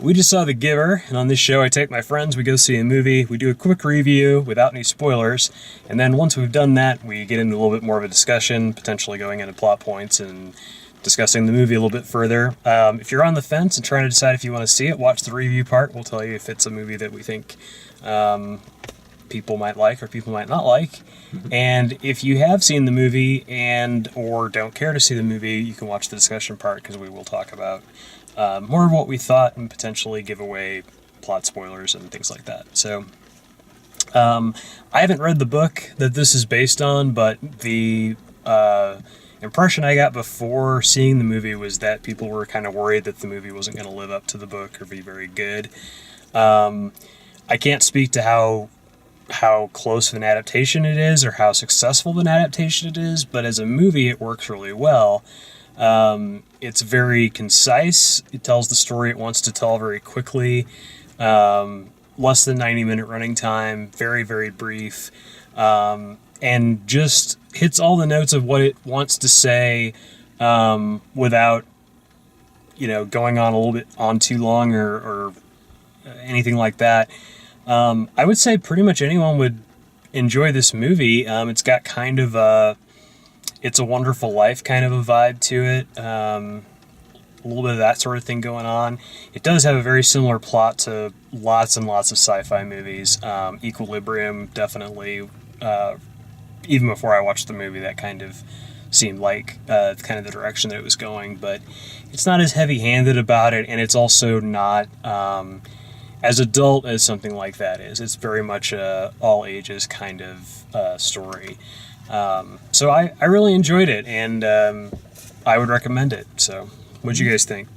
We just saw The Giver, and on this show I take my friends, we go see a movie, we do a quick review without any spoilers, and then once we've done that, we get into a little bit more of a discussion, potentially going into plot points and discussing the movie a little bit further. If you're on the fence and trying to decide if you want to see it, watch the review part. We'll tell you if it's a movie that we think people might like or people might not like. And if you have seen the movie and or don't care to see the movie, you can watch the discussion part because we will talk about more of what we thought and potentially give away plot spoilers and things like that. So I haven't read the book that this is based on, but the impression I got before seeing the movie was that people were kind of worried that the movie wasn't going to live up to the book or be very good. I can't speak to how close of an adaptation it is or how successful of an adaptation it is, but as a movie it works really well. It's very concise. It tells the story it wants to tell very quickly. Less than 90-minute running time, very, very brief, and just hits all the notes of what it wants to say without, going on a little bit on too long or anything like that. I would say pretty much anyone would enjoy this movie. It's got kind of a It's a Wonderful Life kind of a vibe to it. A little bit of that sort of thing going on. It does have a very similar plot to lots and lots of sci-fi movies. Equilibrium, definitely. Even before I watched the movie, that kind of seemed like kind of the direction that it was going. But it's not as heavy-handed about it, and it's also not as adult as something like that is. It's very much a all-ages kind of story. So I really enjoyed it, and I would recommend it. So what'd you guys think?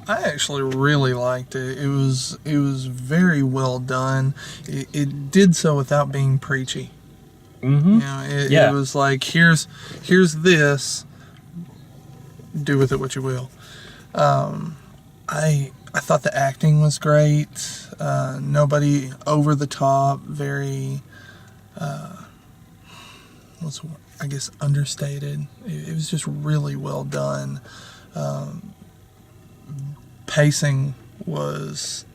I actually really liked it. It was very well done. It did so without being preachy. Mm-hmm. It was like, here's this. Do with it what you will. I thought the acting was great. Nobody over the top. Very, understated. It was just really well done. Pacing was.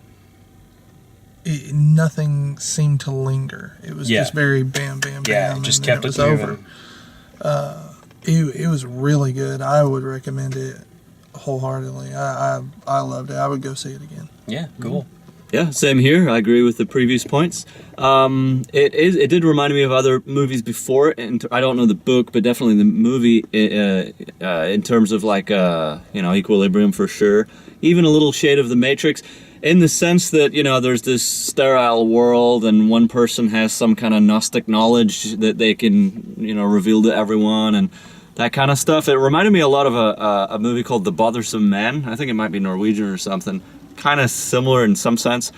Nothing seemed to linger. It was just very bam, bam, bam. Yeah, it just kept it over. It was really good. I would recommend it wholeheartedly. I loved it. I would go see it again. Yeah, cool. Yeah, same here. I agree with the previous points. It did remind me of other movies before, and I don't know the book, but definitely the movie in terms of Equilibrium for sure. Even a little shade of The Matrix, in the sense that there's this sterile world, and one person has some kind of Gnostic knowledge that they can reveal to everyone, and that kind of stuff. It reminded me a lot of a movie called The Bothersome Man. I think it might be Norwegian or something. Kind of similar in some sense,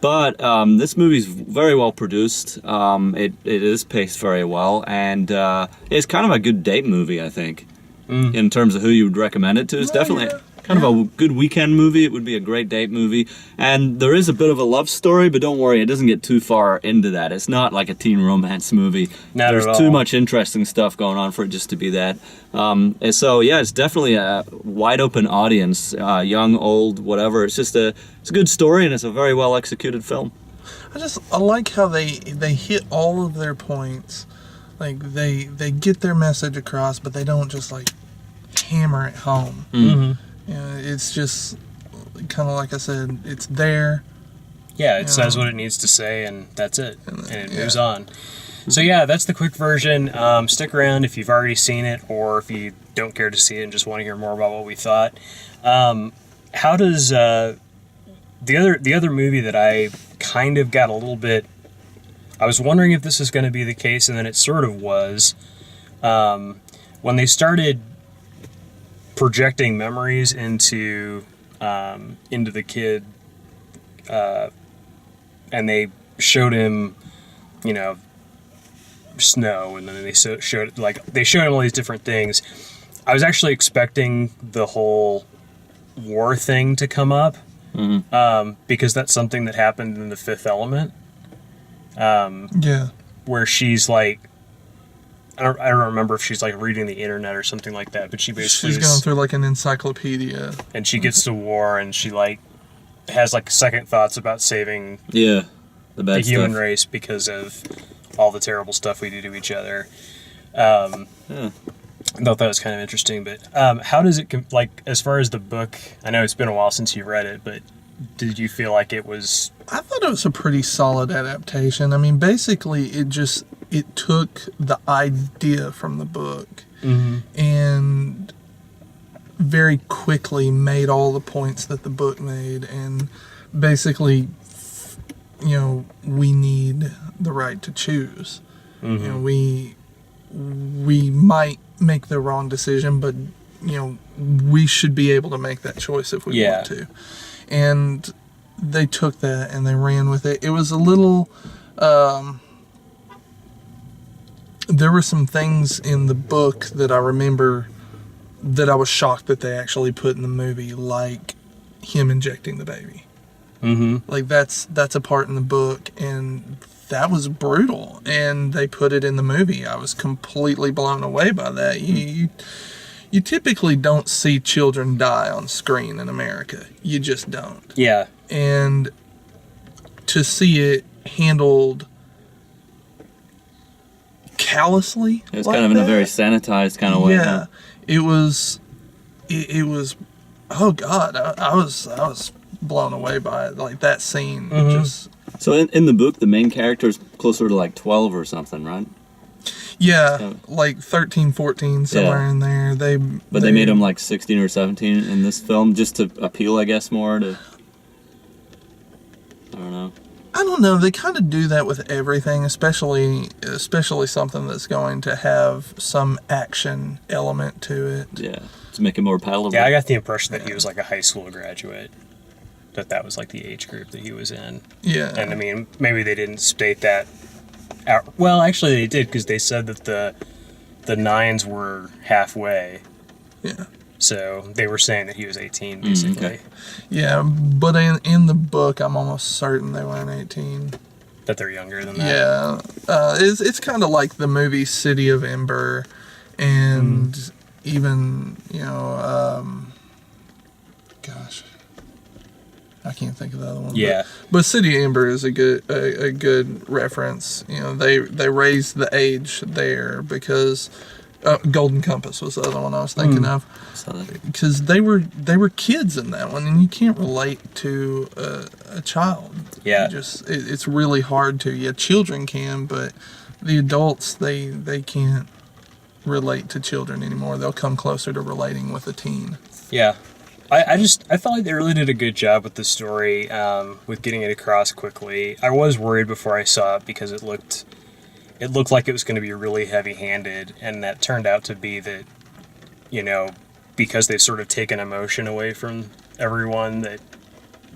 but this movie's very well produced. It is paced very well, and it's kind of a good date movie, I think, in terms of who you would recommend it to. It's definitely kind of a good weekend movie. It would be a great date movie, and there is a bit of a love story, but don't worry, it doesn't get too far into that. It's not like a teen romance movie. There's too much interesting stuff going on for it just to be that. And so yeah, it's definitely a wide open audience, young, old, whatever. It's a good story, and it's a very well executed film. I like how they hit all of their points. Like they get their message across, but they don't just hammer it home. Mm-hmm. It's just kind of like I said, it's there. Yeah, it says what it needs to say, and that's it. And it moves on. So yeah, that's the quick version. Stick around if you've already seen it, or if you don't care to see it and just want to hear more about what we thought. How does the other movie that I kind of got a little bit... I was wondering if this was going to be the case, and then it sort of was. When they started projecting memories into the kid, and they showed him, snow, and then they showed him all these different things. I was actually expecting the whole war thing to come up, because that's something that happened in The Fifth Element. Where she's like, I don't remember if she's reading the internet or something like that, but she's going through an encyclopedia, and she gets to war, and she has like second thoughts about saving Yeah, the bad the human stuff. race because of all the terrible stuff we do to each other. Yeah. I thought that was kind of interesting, but how does it like as far as the book? I know it's been a while since you read it, but did you feel like it was? I thought it was a pretty solid adaptation. I mean, basically, it took the idea from the book and very quickly made all the points that the book made, and basically, we need the right to choose. We might make the wrong decision, but we should be able to make that choice if we want to. And they took that and they ran with it. It was a little there were some things in the book that I remember that I was shocked that they actually put in the movie, like him injecting the baby. Like that's a part in the book, and that was brutal, and they put it in the movie. I was completely blown away by that. You typically don't see children die on screen in America. You just don't. Yeah. And to see it handled callously, It was like kind of in a that, very sanitized kind of way. yeah, huh? it was. It was. Oh God, I was blown away by it. Like that scene, just. So in the book, the main character is closer to like 12 or something, right? Yeah, So- like 13, 14, somewhere in there. But they made him like 16 or 17 in this film just to appeal, I guess, more to. I don't know. I don't know. They kind of do that with everything, especially something that's going to have some action element to it. Yeah, to make it more palatable. Yeah, I got the impression that he was like a high school graduate. That was like the age group that he was in. Yeah. And I mean, maybe they didn't state that out. Well, actually, they did because they said that the nines were halfway. Yeah. So they were saying that he was 18, basically. okay. Yeah, but in the book, I'm almost certain they weren't 18. That they're younger than that. Yeah, it's kind of like the movie City of Ember, and even gosh, I can't think of the other one. Yeah. but City of Ember is a good reference. They raised the age there because Golden Compass was the other one I was thinking of. So that- Because they were kids in that one, and you can't relate to a child. Yeah. It's really hard to. Yeah, children can, but the adults they can't relate to children anymore. They'll come closer to relating with a teen. Yeah. I felt like they really did a good job with the story, with getting it across quickly. I was worried before I saw it because it looked like it was going to be really heavy-handed, and that turned out to be that, because they've sort of taken emotion away from everyone,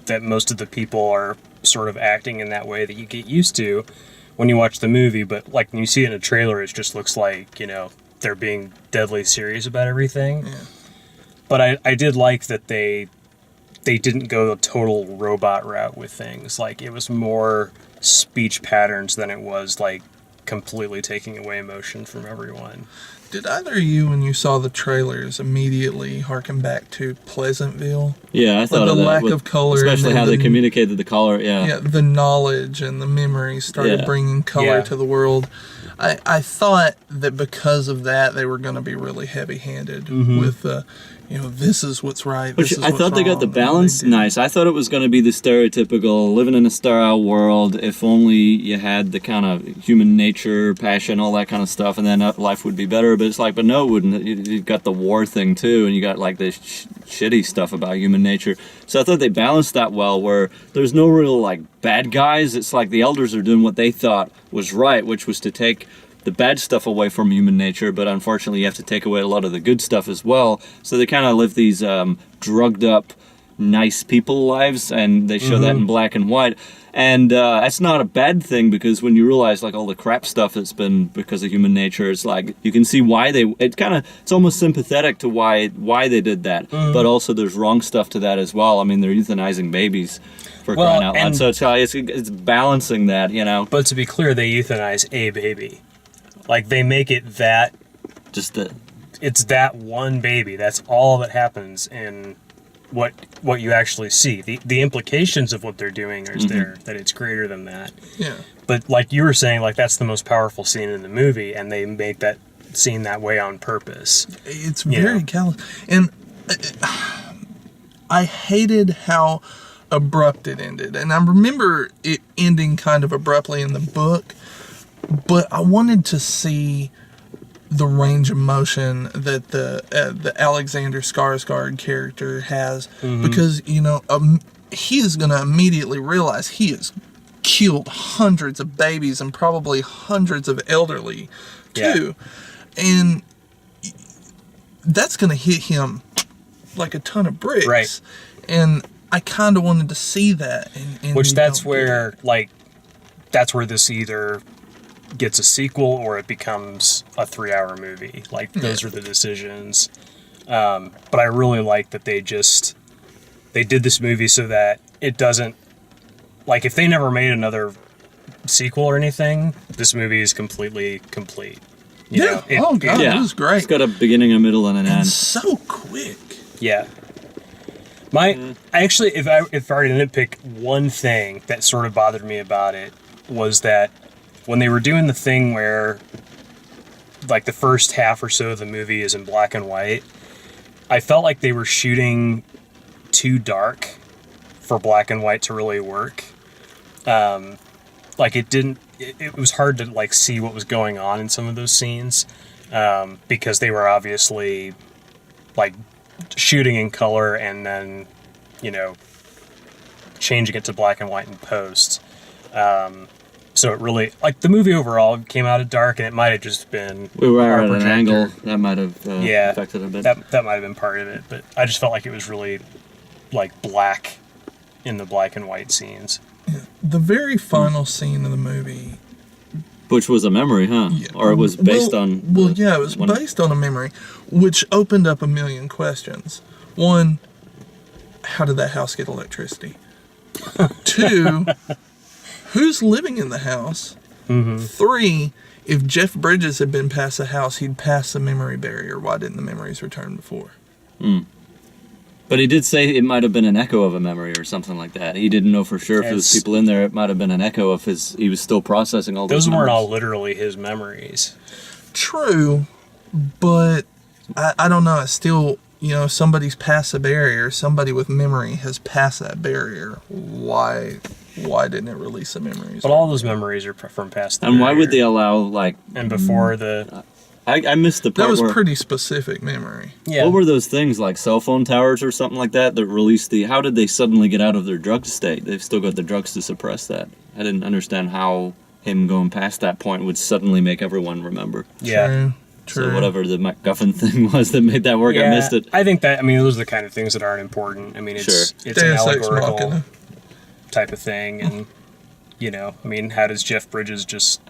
that most of the people are sort of acting in that way that you get used to when you watch the movie, but like when you see it in a trailer, it just looks like, they're being deadly serious about everything. Yeah. But I did like that they didn't go the total robot route with things. Like, it was more speech patterns than it was, like, completely taking away emotion from everyone. Did either of you, when you saw the trailers, immediately harken back to Pleasantville? Yeah, I thought the of that. lack with- of color, especially and how then they communicated the color. Yeah. Yeah, the knowledge and the memories started Yeah. bringing color Yeah. to the world. I thought that because of that, they were going to be really heavy-handed with this is what's right. Which this is I what's thought they got wrong, the and balance they didn't. nice. I thought it was going to be the stereotypical living in a sterile world. If only you had the kind of human nature, passion, all that kind of stuff, and then life would be better. But it's like, but no, it wouldn't. You've got the war thing too, and you got like this shitty stuff about human nature. So I thought they balanced that well, where there's no real like bad guys. It's like the elders are doing what they thought was right, which was to take the bad stuff away from human nature, but unfortunately you have to take away a lot of the good stuff as well. So they kind of live these drugged up, nice people lives, and they show that in black and white. And that's not a bad thing, because when you realize like all the crap stuff that's been because of human nature, it's like you can see why it's almost sympathetic to why they did that. But also there's wrong stuff to that as well. I mean, they're euthanizing babies for Well, crying out loud. and- So it's balancing that, But to be clear, they euthanize a baby. Like, they make it Just the it's that one baby. That's all that happens in what you actually see. The implications of what they're doing are there, that it's greater than that. Yeah. But like you were saying, like that's the most powerful scene in the movie, and they make that scene that way on purpose. It's very callous. And I hated how abrupt it ended. And I remember it ending kind of abruptly in the book, but I wanted to see the range of motion that the Alexander Skarsgård character has, because he is going to immediately realize he has killed hundreds of babies and probably hundreds of elderly too, and that's going to hit him like a ton of bricks. Right. And I kind of wanted to see that, and which that's where this either gets a sequel or it becomes a 3-hour movie. Like those are the decisions. But I really like that they did this movie so that it doesn't, like, if they never made another sequel or anything, this movie is completely complete. You know, it was great. It's got a beginning, a middle, and an end. So quick. Yeah. I actually, if I were to nitpick one thing that sort of bothered me about it, was that when they were doing the thing where, like, the first half or so of the movie is in black and white, I felt like they were shooting too dark for black and white to really work. Like, it was hard to, like, see what was going on in some of those scenes, because they were obviously, like, shooting in color and then, changing it to black and white in post. So it really, like, the movie overall came out of dark, and it might have just been We were our at an projector. angle that might have affected a bit. That might have been part of it, but I just felt like it was really, like, black in the black and white scenes. The very final scene of the movie, Which was a memory, huh? Yeah. Or it was based on... it was based on a memory, which opened up a million questions. One, how did that house get electricity? Two, who's living in the house? Three, if Jeff Bridges had been past the house, he'd pass the memory barrier. Why didn't the memories return before? But he did say it might have been an echo of a memory or something like that. He didn't know for sure if there was people in there. It might have been an echo of his... He was still processing all those Those weren't memories. all literally his memories. True, but I don't know. It's still, somebody's passed the barrier. Somebody with memory has passed that barrier. Why didn't it release the memories? But all those memories are from past the And why would barrier. they allow, like... And before the... I missed the part That was where... pretty specific memory. Yeah. What were those things, like cell phone towers or something like that released the... How did they suddenly get out of their drug state? They've still got the drugs to suppress that. I didn't understand how him going past that point would suddenly make everyone remember. Yeah. True. So whatever the MacGuffin thing was that made that work, I missed it. I think that, those are the kind of things that aren't important. It's Sure. it's an Deus Ex allegorical Machina. type of thing. And, how does Jeff Bridges just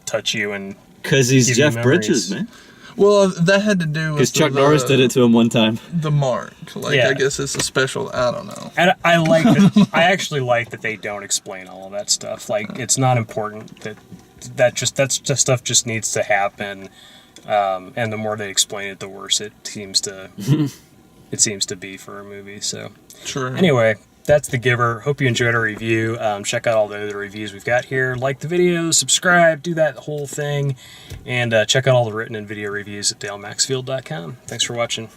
touch you and... Because he's Give you Jeff memories. Bridges, man. Well, that had to do with Because Chuck Norris did it to him one time. the mark. Like, Yeah. I guess it's a special. I don't know. And I like that. I actually like that they don't explain all of that stuff. Like, it's not important. That's just stuff just needs to happen. And the more they explain it, the worse it seems to be for a movie. So True. anyway, that's The Giver. Hope you enjoyed our review. Check out all the other reviews we've got here. Like the video, subscribe, do that whole thing, and check out all the written and video reviews at dalemaxfield.com. Thanks for watching.